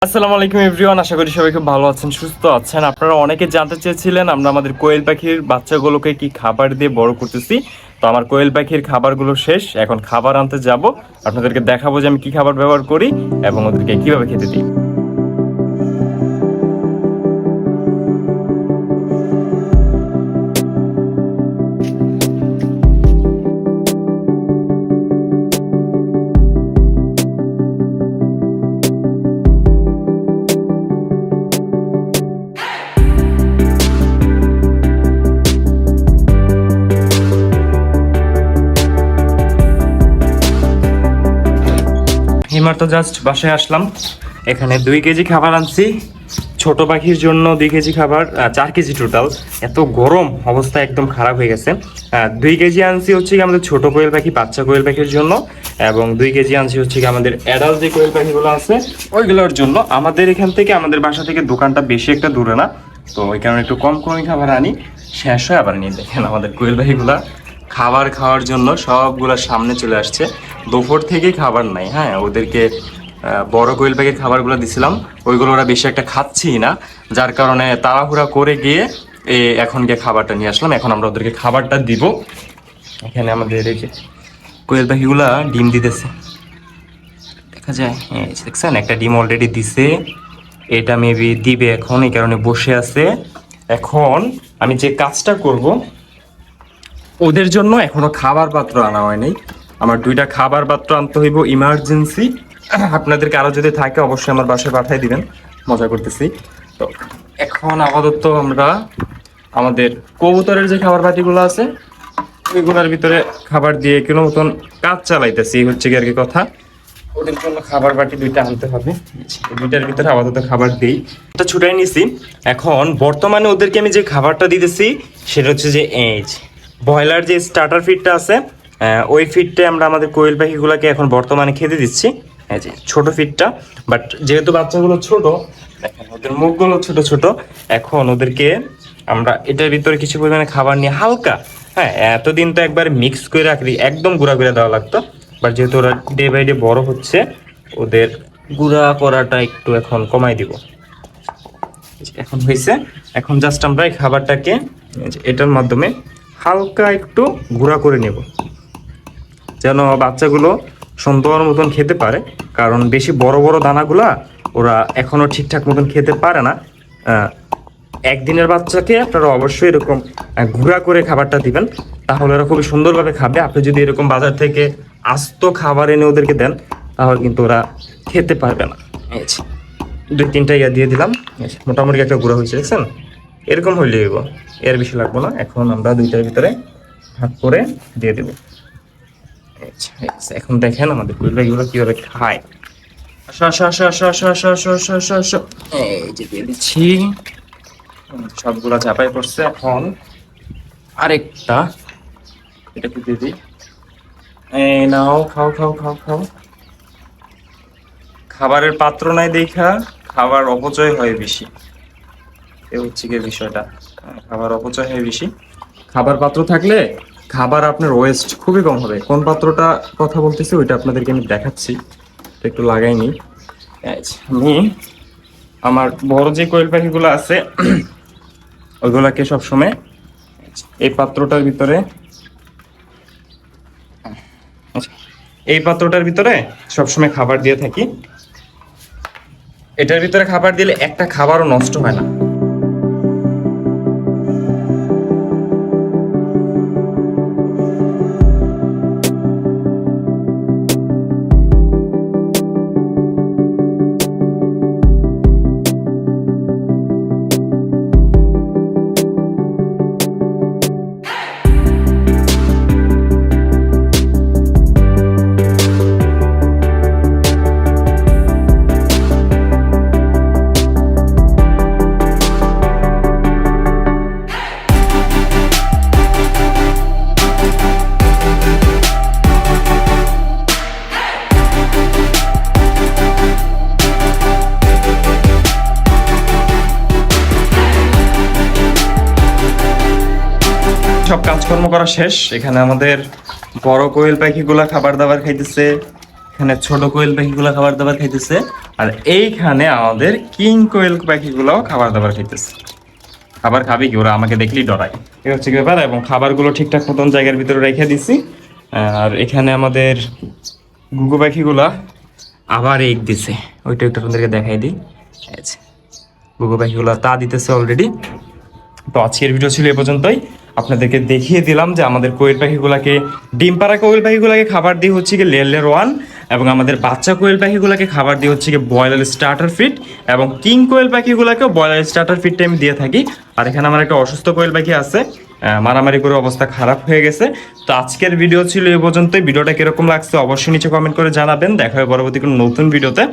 আসসালামু আলাইকুম এভরিওয়ান, আশা করি সবাই খুব ভালো আছেন, সুস্থ আছেন। আপনারা অনেকে জানতে চেয়েছিলেন আমরা আমাদের কোয়েল পাখির বাচ্চাগুলোকে কি খাবার দিয়ে বড় করতেছি। তো আমার কোয়েল পাখির খাবারগুলো শেষ, এখন খাবার আনতে যাব। আপনাদেরকে দেখাবো যে আমি কি খাবার ব্যবহার করি এবং ওদেরকে কিভাবে খেতে দিই। এইমাত্র জাস্ট বাসায় আসলাম, এখানে 2 কেজি খাবার আনছি। ছোট পাখির জন্য 2 কেজি খাবার, 4 কেজি টোটাল। এত গরম, অবস্থা একদম খারাপ হয়ে গেছে। 2 কেজি আনছি হচ্ছে কি আমাদের ছোট কোয়েল পাখি, বাচ্চা কোয়েল পাখির জন্য, এবং 2 কেজি আনছি হচ্ছে কি আমাদের অ্যাডাল্ট যে কোয়েল পাখিগুলো আছে ওইগুলোর জন্য। আমাদের এখান থেকে, আমাদের বাসা থেকে দোকানটা বেশি একটা দূরে না, তো ওই কারণে একটু কম কমই খাবার আনি। শেষ হয় আবার নিয়ে দেখেন আমাদের কোয়েল পাখিগুলা খাবার খাওয়ার জন্য সবগুলা সামনে চলে আসছে। দুপুর থেকেই খাবার নাই। হ্যাঁ, ওদেরকে বড় কোয়েল পাখির খাবারগুলো দিছিলাম, ওইগুলো ওরা বেশি একটা খাচ্ছেই না, যার কারণে তাড়াহুড়া করে গিয়ে এখন গিয়ে খাবারটা নিয়ে আসলাম। এখন আমরা ওদেরকে খাবারটা দিব। এখানে আমাদের এই যে কোয়েল পাখিগুলা ডিম দিতেছে, দেখা যায়, দেখছেন একটা ডিম অলরেডি দিছে, এটা মেবি দিবে এখন, এই কারণে বসে আছে। এখন আমি যে কাজটা করব, ওদের জন্য এখনো খাবার পাত্র আনা হয়নি। আমার 2টা খাবার পাত্র আনতে হইব ইমার্জেন্সি। আপনাদেরকে আরো যদি থাকে অবশ্যই আমার বাসায় পাঠিয়ে দিবেন, মজা করতেছি। তো এখন আপাতত আমরা আমাদের কবুতরের যে খাবার বাটিগুলো আছে ওইগুলোর ভিতরে খাবার দিয়ে কোনো মতন কাজ চালাইতেছি, হচ্ছে কি আর কি কথা। ওদের জন্য খাবার বাটি 2টা আনতে হবে, 2টার ভিতরে আপাতত খাবার দিই। এটা ছুটাই নিছি। এখন বর্তমানে ওদেরকে আমি যে খাবারটা দিতেছি সেটা হচ্ছে যে ব্রয়লার যে স্টার্টার ফিডটা আছে, ওই ফিডটা আমরা আমাদের কোয়েল পাখিগুলোকে এখন বর্তমানে খেতে দিচ্ছি। এই যে ছোট ফিডটা, বাট যেহেতু বাচ্চাগুলো ছোট, দেখেন ওদের মুখগুলো ছোট ছোট, এখন ওদেরকে আমরা এটার ভিতরে কিছু পরিমাণে খাবার নিয়ে হালকা, হ্যাঁ এতদিন তো একবার মিক্স করে রাখি, একদম গুঁড়া করে দেওয়া লাগতো, বাট যেহেতু ওরা ডে বাই ডে বড় হচ্ছে, ওদের গুঁড়া করাটা একটু এখন কমাই দিব। এখন হয়েছে, এখন জাস্ট আমরা এই খাবারটাকে এটার মাধ্যমে হালকা একটু গুঁড়া করে নেব, যেন বাচ্চাগুলো সুন্দর মতন খেতে পারে। কারণ বেশি বড় বড় দানাগুলা ওরা এখনো ঠিকঠাক মতন খেতে পারে না। একদিনের বাচ্চাকে আপনারা অবশ্যই এরকম গুঁড়া করে খাবারটা দিবেন, তাহলে ওরা খুবই সুন্দরভাবে খাবে। আপনি যদি এরকম বাজার থেকে আস্ত খাবার এনে ওদেরকে দেন তাহলে কিন্তু ওরা খেতে পারবে না। 2-3টা দিয়ে দিলাম, মোটামুটি একটা গুঁড়া হয়েছে, দেখছেন এরকম হইলে দেবো, এর বেশি লাগবো না। এখন আমরা 2টার ভিতরে ভাগ করে দিয়ে দেবো। এখন দেখেন আমাদের কোয়েল পাখিগুলো কিভাবে খায়। আসো আসো আসো আসো আসো আসো আসো আসো আসো আসো, এই যে দিয়ে দিচ্ছি, সবগুলা চাপাই পড়ছে। এখন আরেকটা এটাকে দিয়ে দিই, এই নাও, খাও খাও খাও খাও। খাবারের পাত্র নাই দেখা খাবার অপচয় হয় বেশি, এ হচ্ছে কি বিষয়টা। খাবার অপচয় হয় বেশি, খাবার পাত্র থাকলে খাবার আপনার ওয়েস্ট খুবই কম হবে। কোন পাত্রটা কথা বলতেছি ওইটা আপনাদেরকে আমি দেখাচ্ছি, একটু লাগাইনি। আমি আমার বড় যে কোয়েল পাখিগুলো আছে ওইগুলাকে সবসময় এই পাত্রটার ভিতরে, এই পাত্রটার ভিতরে সবসময় খাবার দিয়ে থাকি। এটার ভিতরে খাবার দিলে একটা খাবারও নষ্ট হয় না। সব কাজকর্ম করা শেষ। এখানে আমাদের বড় কোয়েল পাখিগুলা খাবার দাবার খাইতেছে, এখানে ছোট কোয়েল পাখিগুলো খাবার দাবার খাইতেছে, আর এইখানে আমাদের কিং কোয়েল পাখিগুলোও খাবার দাবার খাইতেছে। খাবার খাবে কি, ওরা আমাকে দেখলেই ডরায়, এই হচ্ছে কি ব্যাপার। এবং খাবারগুলো ঠিকঠাক মতন জায়গার ভিতরে রেখে দিছি। আর এখানে আমাদের ঘুঘু পাখিগুলা আবার এগ দিছে, ওইটা একটু আপনাদেরকে দেখাই দিই। এই যে ঘুঘু পাখিগুলো তা দিতেছে অলরেডি। তো আজকের ভিডিও ছিল এ পর্যন্তই, আপনাদেরকে দেখিয়ে দিলাম যে আমাদের কোয়েল পাখিগুলাকে, ডিম পাড়া কোয়েল পাখিগুলাকে খাবার দিয়ে হচ্ছে কি লেয়ার 1, এবং আমাদের বাচ্চা কোয়েল পাখিগুলাকে খাবার দিয়ে হচ্ছে কি বয়লার স্টার্টার ফিড, এবং কিং কোয়েল পাখিগুলাকেও বয়লার স্টার্টার ফিডটা আমি দিয়ে থাকি। আর এখানে আমার একটা অসুস্থ কোয়েল পাখি আছে, মারামারি করে অবস্থা খারাপ হয়ে গেছে। তো আজকের ভিডিও ছিল এ পর্যন্তই। ভিডিওটা কিরকম লাগছে অবশ্যই নিচে কমেন্ট করে জানাবেন। দেখা হবে পরবর্তী কোনো নতুন ভিডিওতে।